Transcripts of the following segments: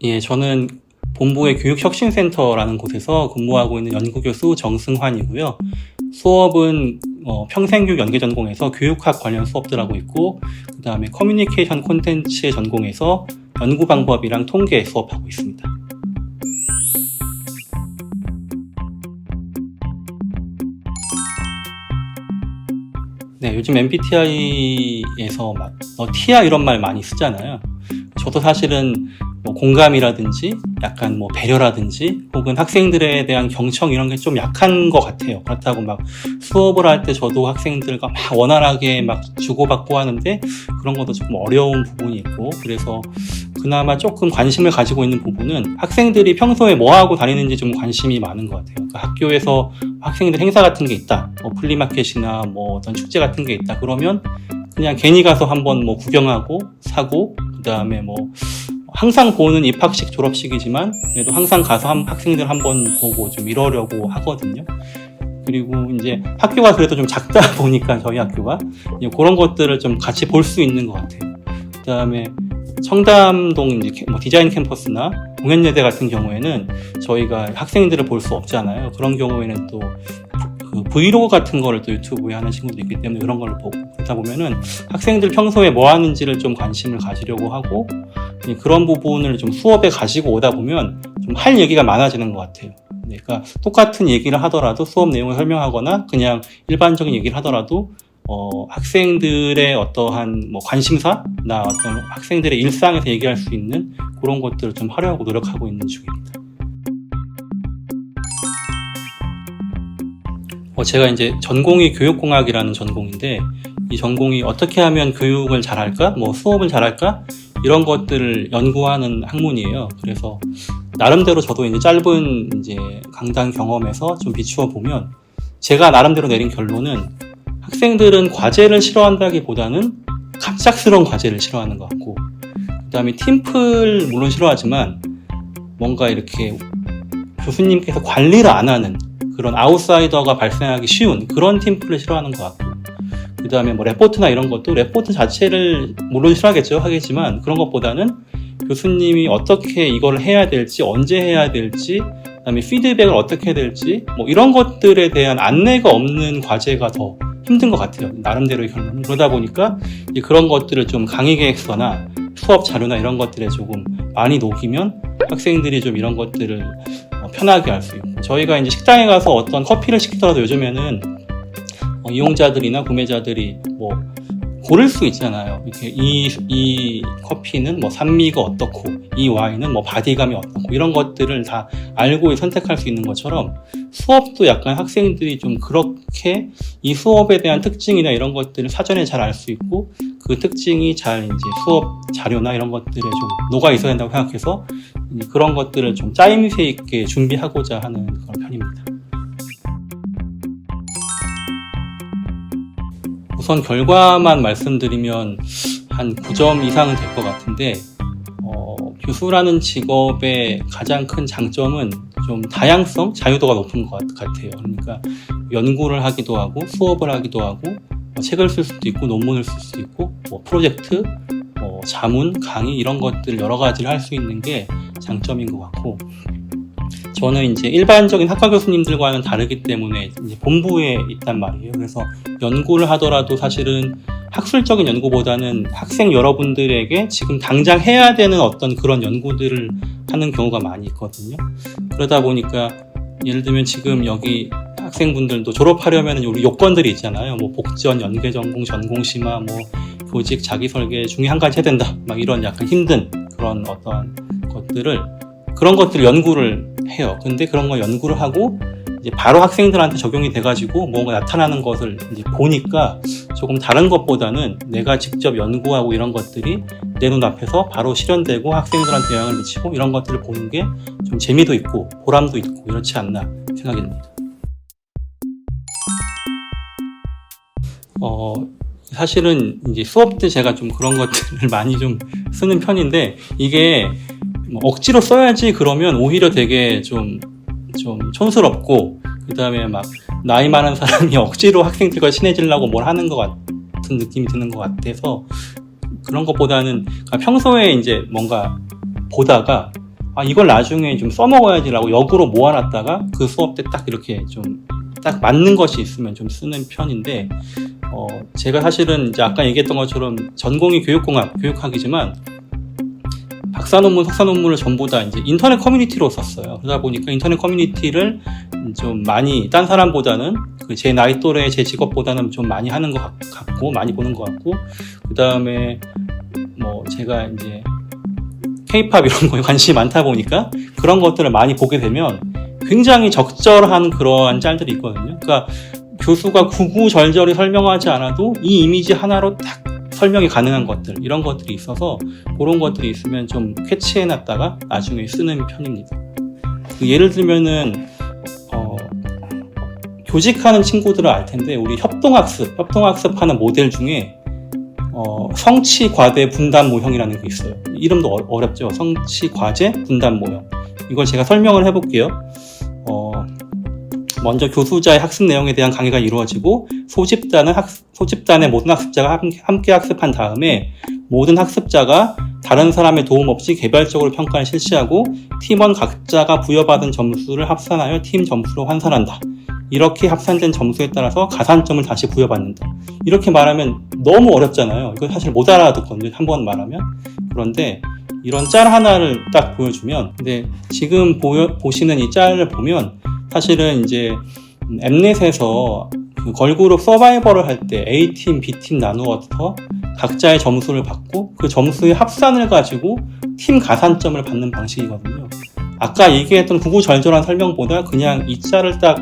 예, 저는 본부의 교육혁신센터라는 곳에서 근무하고 있는 연구교수 정승환이고요. 수업은 평생교육 연계전공에서 교육학 관련 수업들 하고 있고, 그 다음에 커뮤니케이션 콘텐츠 전공에서 연구방법이랑 통계 수업하고 있습니다. 네, 요즘 MBTI에서 막 티야 이런 말 많이 쓰잖아요. 저도 사실은 공감이라든지 약간 배려라든지 혹은 학생들에 대한 경청 이런 게 좀 약한 것 같아요. 그렇다고 막 수업을 할 때 저도 학생들과 막 원활하게 막 주고받고 하는데 그런 것도 조금 어려운 부분이 있고, 그래서 그나마 조금 관심을 가지고 있는 부분은 학생들이 평소에 뭐 하고 다니는지 좀 관심이 많은 것 같아요. 그러니까 학교에서 학생들 행사 같은 게 있다, 플리마켓이나 어떤 축제 같은 게 있다 그러면 그냥 괜히 가서 한번 구경하고 사고, 그 다음에 항상 보는 입학식 졸업식이지만 그래도 항상 가서 학생들 한번 보고 좀 이러려고 하거든요. 그리고 이제 학교가 그래도 좀 작다 보니까 저희 학교가 그런 것들을 좀 같이 볼 수 있는 것 같아요. 그 다음에 청담동 이제 디자인 캠퍼스나 공연예대 같은 경우에는 저희가 학생들을 볼 수 없잖아요. 그런 경우에는 또 그 브이로그 같은 거를 또 유튜브에 하는 친구도 있기 때문에 그런 걸 보고, 그러다 보면은 학생들 평소에 뭐 하는지를 좀 관심을 가지려고 하고, 그런 부분을 좀 수업에 가지고 오다 보면 좀 할 얘기가 많아지는 것 같아요. 그러니까 똑같은 얘기를 하더라도 수업 내용을 설명하거나 그냥 일반적인 얘기를 하더라도 학생들의 어떠한 관심사나 어떤 학생들의 일상에서 얘기할 수 있는 그런 것들을 좀 하려고 노력하고 있는 중입니다. 제가 이제 전공이 교육공학이라는 전공인데, 이 전공이 어떻게 하면 교육을 잘할까? 수업을 잘할까? 이런 것들을 연구하는 학문이에요. 그래서 나름대로 저도 이제 짧은 이제 강단 경험에서 좀 비추어 보면 제가 나름대로 내린 결론은 학생들은 과제를 싫어한다기보다는 갑작스러운 과제를 싫어하는 것 같고, 그 다음에 팀플 물론 싫어하지만 뭔가 이렇게 교수님께서 관리를 안 하는 그런 아웃사이더가 발생하기 쉬운 그런 팀플을 싫어하는 것 같고, 그 다음에 레포트나 이런 것도 레포트 자체를 물론 하겠지만 그런 것보다는 교수님이 어떻게 이걸 해야 될지, 언제 해야 될지, 그 다음에 피드백을 어떻게 해야 될지 이런 것들에 대한 안내가 없는 과제가 더 힘든 것 같아요. 나름대로의 결론은. 그러다 보니까 그런 것들을 좀 강의 계획서나 수업 자료나 이런 것들에 조금 많이 녹이면 학생들이 좀 이런 것들을 편하게 할 수 있고, 저희가 이제 식당에 가서 어떤 커피를 시키더라도 요즘에는 이용자들이나 구매자들이 고를 수 있잖아요. 이렇게 이 커피는 산미가 어떻고, 이 와인은 바디감이 어떻고, 이런 것들을 다 알고 선택할 수 있는 것처럼 수업도 약간 학생들이 좀 그렇게 이 수업에 대한 특징이나 이런 것들을 사전에 잘 알 수 있고, 그 특징이 잘 이제 수업 자료나 이런 것들에 좀 녹아 있어야 된다고 생각해서 그런 것들을 좀 짜임새 있게 준비하고자 하는 그런 편입니다. 우선 결과만 말씀드리면 한 9점 이상은 될 것 같은데, 교수라는 직업의 가장 큰 장점은 좀 다양성, 자유도가 높은 것 같아요. 그러니까 연구를 하기도 하고 수업을 하기도 하고 책을 쓸 수도 있고 논문을 쓸 수도 있고 프로젝트, 자문, 강의 이런 것들 여러 가지를 할 수 있는 게 장점인 것 같고, 저는 이제 일반적인 학과 교수님들과는 다르기 때문에 이제 본부에 있단 말이에요. 그래서 연구를 하더라도 사실은 학술적인 연구보다는 학생 여러분들에게 지금 당장 해야 되는 어떤 그런 연구들을 하는 경우가 많이 있거든요. 그러다 보니까 예를 들면 지금 여기 학생분들도 졸업하려면 우리 요건들이 있잖아요. 복전, 연계전공, 전공심화, 교직, 자기설계 중에 한 가지 해야 된다. 이런 약간 힘든 그런 어떠한 그런 것들을 연구를 해요. 근데 그런 걸 연구를 하고 이제 바로 학생들한테 적용이 돼가지고 뭔가 나타나는 것을 이제 보니까 조금 다른 것보다는 내가 직접 연구하고 이런 것들이 내 눈앞에서 바로 실현되고 학생들한테 영향을 미치고 이런 것들을 보는 게 좀 재미도 있고 보람도 있고 이렇지 않나 생각이 듭니다. 사실은 이제 수업 때 제가 좀 그런 것들을 많이 좀 쓰는 편인데, 이게 억지로 써야지 그러면 오히려 되게 좀 촌스럽고, 그 다음에 나이 많은 사람이 억지로 학생들과 친해지려고 뭘 하는 것 같은 느낌이 드는 것 같아서, 그런 것보다는 평소에 이제 뭔가 보다가 이걸 나중에 좀 써먹어야지라고 역으로 모아놨다가 그 수업 때 딱 이렇게 좀 딱 맞는 것이 있으면 좀 쓰는 편인데, 제가 사실은 이제 아까 얘기했던 것처럼 전공이 교육학이지만 박사 논문, 석사 논문을 전부 다 이제 인터넷 커뮤니티로 썼어요. 그러다 보니까 인터넷 커뮤니티를 좀 많이 딴 사람보다는 제 나이 또래, 제 직업보다는 좀 많이 하는 것 같고, 많이 보는 것 같고, 그 다음에 뭐 제가 이제 K-팝 이런 거에 관심이 많다 보니까 그런 것들을 많이 보게 되면 굉장히 적절한 그러한 짤들이 있거든요. 그러니까 교수가 구구절절히 설명하지 않아도 이 이미지 하나로 딱 설명이 가능한 것들, 이런 것들이 있어서 그런 것들이 있으면 좀 캐치해놨다가 나중에 쓰는 편입니다. 예를 들면은 교직하는 친구들은 알 텐데 우리 협동학습하는 모델 중에 성취 과대 분단 모형이라는 게 있어요. 이름도 어렵죠. 성취 과제 분단 모형. 이걸 제가 설명을 해볼게요. 먼저 교수자의 학습 내용에 대한 강의가 이루어지고 소집단의 모든 학습자가 함께 학습한 다음에 모든 학습자가 다른 사람의 도움 없이 개별적으로 평가를 실시하고 팀원 각자가 부여받은 점수를 합산하여 팀 점수로 환산한다. 이렇게 합산된 점수에 따라서 가산점을 다시 부여받는다. 이렇게 말하면 너무 어렵잖아요. 이거 사실 못 알아듣거든요. 한번 말하면. 그런데 이런 짤 하나를 딱 보여주면, 근데 지금 보시는 이 짤을 보면 사실은 이제 엠넷에서 그 걸그룹 서바이벌을 할 때 A팀, B팀 나누어서 각자의 점수를 받고 그 점수의 합산을 가지고 팀 가산점을 받는 방식이거든요. 아까 얘기했던 구구절절한 설명보다 그냥 이 짤을 딱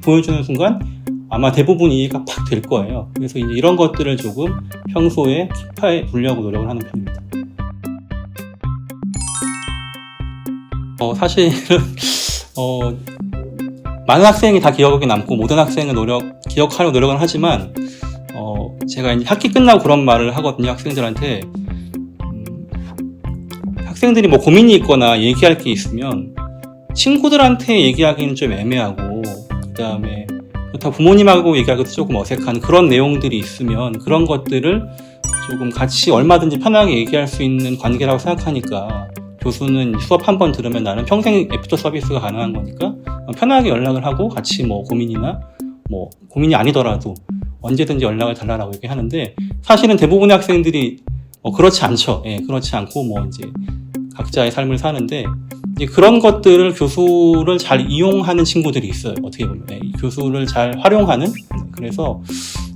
보여주는 순간 아마 대부분 이해가 팍 될 거예요. 그래서 이제 이런 것들을 조금 평소에 킵해 두려고 노력을 하는 편입니다. 사실은 많은 학생이 다 기억에 남고 모든 학생은 기억하려고 노력을 하지만 제가 이제 학기 끝나고 그런 말을 하거든요. 학생들한테 학생들이 뭐 고민이 있거나 얘기할 게 있으면 친구들한테 얘기하기는 좀 애매하고, 그 다음에 그렇다고 부모님하고 얘기하기도 조금 어색한 그런 내용들이 있으면 그런 것들을 조금 같이 얼마든지 편하게 얘기할 수 있는 관계라고 생각하니까, 교수는 수업 한 번 들으면 나는 평생 애프터 서비스가 가능한 거니까 편하게 연락을 하고 같이 뭐 고민이나 뭐 고민이 아니더라도 언제든지 연락을 달라고 얘기하는데, 사실은 대부분의 학생들이 그렇지 않죠. 예, 그렇지 않고 뭐 이제 각자의 삶을 사는데, 이제 그런 것들을 교수를 잘 이용하는 친구들이 있어요. 어떻게 보면 교수를 잘 활용하는. 그래서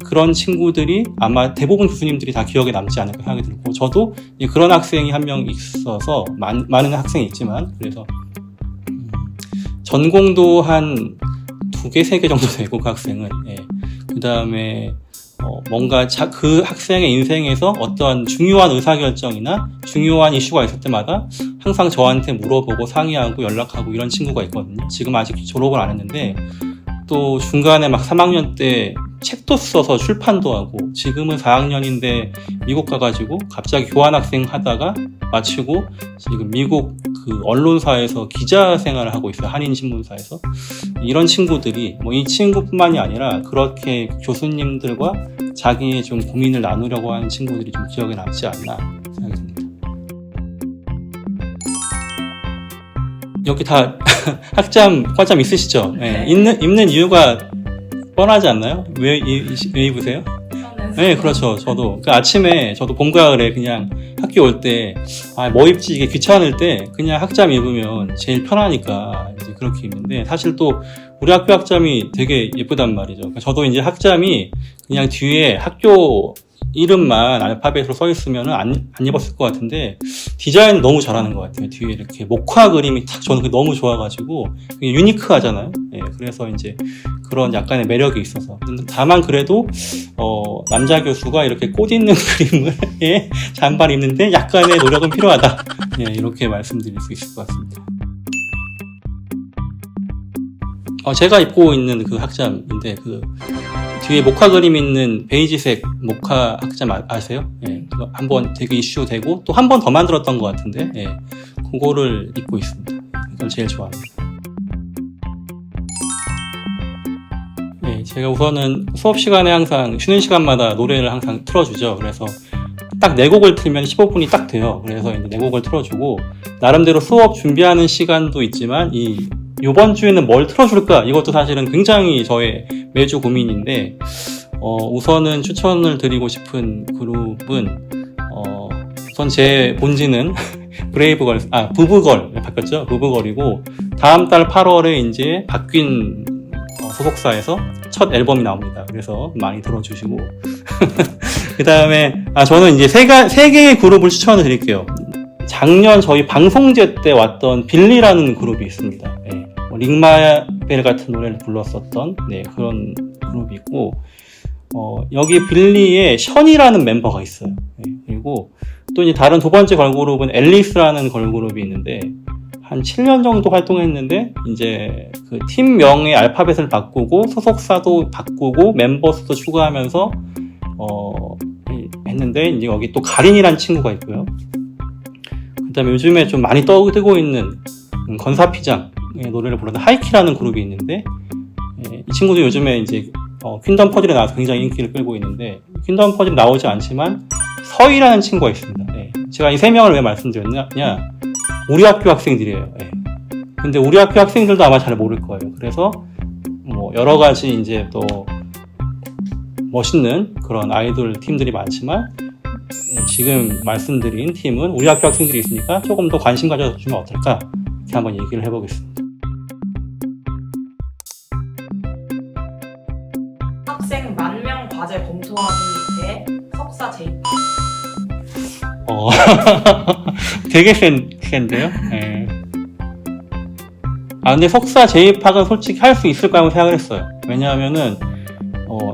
그런 친구들이 아마 대부분 교수님들이 다 기억에 남지 않을까 생각이 들고, 저도 그런 학생이 한 명 있어서 많은 학생이 있지만, 그래서 전공도 한 2개, 3개 정도 되고 그 학생은, 그 다음에 뭔가 그 학생의 인생에서 어떤 중요한 의사결정이나 중요한 이슈가 있을 때마다 항상 저한테 물어보고 상의하고 연락하고 이런 친구가 있거든요. 지금 아직 졸업을 안 했는데 또 중간에 막 3학년 때 책도 써서 출판도 하고, 지금은 4학년인데 미국 가가지고 갑자기 교환학생 하다가 마치고 지금 미국 그 언론사에서 기자 생활을 하고 있어요. 한인신문사에서. 이런 친구들이 이 친구뿐만이 아니라 그렇게 교수님들과 자기의 좀 고민을 나누려고 하는 친구들이 좀 기억에 남지 않나 생각이 듭니다. 여기 다 과잠 있으시죠? 네, 입는 이유가 뻔하지 않나요? 왜 입으세요? 네, 그렇죠. 저도 아침에 저도 봄 가을에 그냥 학교 올 때 뭐 입지 이게 귀찮을 때 그냥 학잠 입으면 제일 편하니까 이제 그렇게 입는데, 사실 또 우리 학교 학잠이 되게 예쁘단 말이죠. 저도 이제 학잠이 그냥 뒤에 학교 이름만 알파벳으로 써 있으면 안 입었을 것 같은데, 디자인 너무 잘하는 것 같아요. 뒤에 이렇게 목화 그림이 딱 저는 너무 좋아가지고 유니크하잖아요. 그래서 이제 그런 약간의 매력이 있어서. 다만 그래도 남자 교수가 이렇게 꽃 있는 그림을 잠바를 입는데 약간의 노력은 필요하다. 이렇게 말씀드릴 수 있을 것 같습니다. 제가 입고 있는 그 학잠인데 그 뒤에 목화 그림 있는 베이지색 목화 학잠 아세요? 그거 한번 되게 이슈 되고 또 한 번 더 만들었던 것 같은데, 그거를 입고 있습니다. 이걸 제일 좋아합니다. 제가 우선은 수업 시간에 항상 쉬는 시간마다 노래를 항상 틀어주죠. 그래서 딱 4곡을 틀면 15분이 딱 돼요. 그래서 이제 4곡을 틀어주고, 나름대로 수업 준비하는 시간도 있지만 이번 주에는 뭘 틀어줄까? 이것도 사실은 굉장히 저의 매주 고민인데, 우선은 추천을 드리고 싶은 그룹은, 우선 제 본지는 부브걸 바뀌었죠? 부브걸이고, 다음 달 8월에 이제 바뀐 소속사에서 첫 앨범이 나옵니다. 그래서 많이 들어주시고. 그 다음에, 저는 이제 세 개의 그룹을 추천을 드릴게요. 작년 저희 방송제 때 왔던 빌리라는 그룹이 있습니다. 네. 링마벨 같은 노래를 불렀었던 그런 그룹이 있고, 여기 빌리에 션이라는 멤버가 있어요. 네. 그리고 또 이제 다른 두 번째 걸그룹은 앨리스라는 걸그룹이 있는데, 한 7년 정도 활동했는데, 이제 그 팀명의 알파벳을 바꾸고, 소속사도 바꾸고, 멤버 수도 추가하면서, 했는데, 이제 여기 또 가린이라는 친구가 있고요. 그 다음에 요즘에 좀 많이 떠들고 있는 건사피장의 노래를 부르는 하이키라는 그룹이 있는데, 이 친구도 요즘에 이제 퀸덤 퍼즐에 나와서 굉장히 인기를 끌고 있는데, 퀸덤 퍼즐에 나오지 않지만 서희라는 친구가 있습니다. 제가 이 세 명을 왜 말씀드렸냐, 우리 학교 학생들이에요. 근데 우리 학교 학생들도 아마 잘 모를 거예요. 그래서 뭐 여러 가지 이제 또 멋있는 그런 아이돌 팀들이 많지만, 지금 말씀드린 팀은 우리 학교 학생들이 있으니까 조금 더 관심 가져주면 어떨까, 이렇게 한번 얘기를 해보겠습니다. 학생 10,000명 과제 검토하기 대 석사 재입학. 되게 센데요? 네. 근데 석사 재입학은 솔직히 할 수 있을까 하고 생각을 했어요. 왜냐하면은,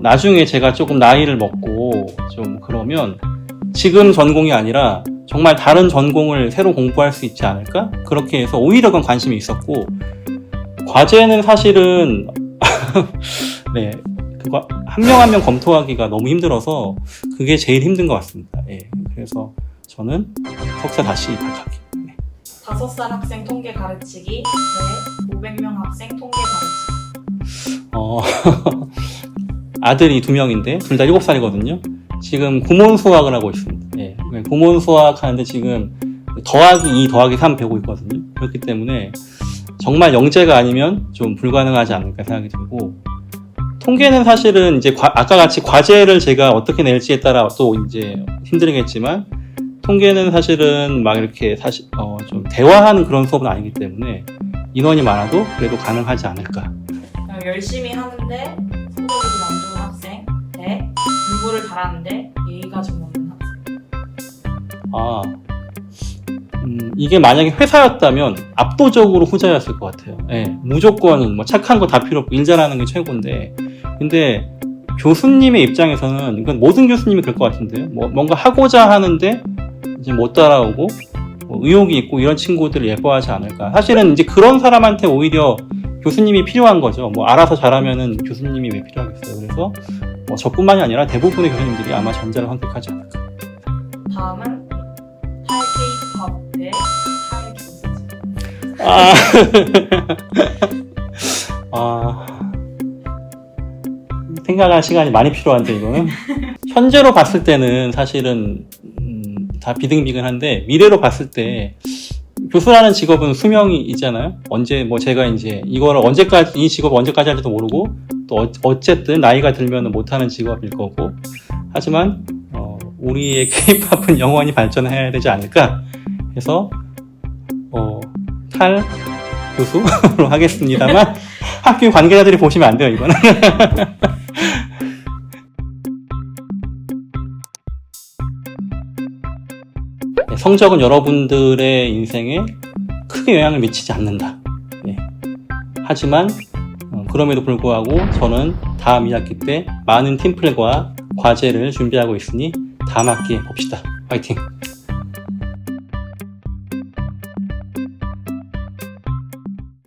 나중에 제가 조금 나이를 먹고 좀 그러면 지금 전공이 아니라 정말 다른 전공을 새로 공부할 수 있지 않을까? 그렇게 해서 오히려 그건 관심이 있었고, 과제는 사실은 그거 한 명 한 명 검토하기가 너무 힘들어서 그게 제일 힘든 것 같습니다. 그래서 저는 석사 다시 입학하기. 5살 학생 통계 가르치기 대 500명 학생 통계 가르치기. 아들이 2명인데 둘 다 7살이거든요. 지금 구몬 수학을 하고 있습니다. 구몬 수학 하는데 지금 더하기 2 더하기 3 배우고 있거든요. 그렇기 때문에 정말 영재가 아니면 좀 불가능하지 않을까 생각이 들고, 통계는 사실은 이제 아까 같이 과제를 제가 어떻게 낼지에 따라 또 이제 힘들겠지만, 통계는 사실은 막 이렇게 좀 대화하는 그런 수업은 아니기 때문에 인원이 많아도 그래도 가능하지 않을까. 열심히 하는데 성적이 좀 안 좋은 학생 대 공부를 잘하는데 예의가 좀 없는 학생. 이게 만약에 회사였다면 압도적으로 후자였을 것 같아요. 무조건 뭐 착한 거 다 필요 없고 일 잘하는 게 최고인데, 근데 교수님의 입장에서는, 이건 모든 교수님이 그럴 것 같은데요. 뭔가 하고자 하는데 이제 못 따라오고 의욕이 있고 이런 친구들을 예뻐하지 않을까. 사실은 이제 그런 사람한테 오히려 교수님이 필요한 거죠. 알아서 잘하면은 교수님이 왜 필요하겠어요. 그래서 저뿐만이 아니라 대부분의 교수님들이 아마 전자를 선택하지 않을까. 다음은 탈 K-pop 대 탈 교수진. 생각할 시간이 많이 필요한데, 이거는. 현재로 봤을 때는 사실은 다 비등비등한데, 미래로 봤을 때 교수라는 직업은 수명이 있잖아요. 제가 이제 이거를 이 직업을 언제까지 할지도 모르고, 또 어쨌든 나이가 들면 못하는 직업일 거고, 하지만 우리의 K-팝은 영원히 발전해야 되지 않을까 해서 탈 교수로 하겠습니다만, 학교 관계자들이 보시면 안 돼요, 이거는. 성적은 여러분들의 인생에 크게 영향을 미치지 않는다. 하지만 그럼에도 불구하고 저는 다음 2학기 때 많은 팀플과 과제를 준비하고 있으니 다음 학기에 봅시다. 화이팅!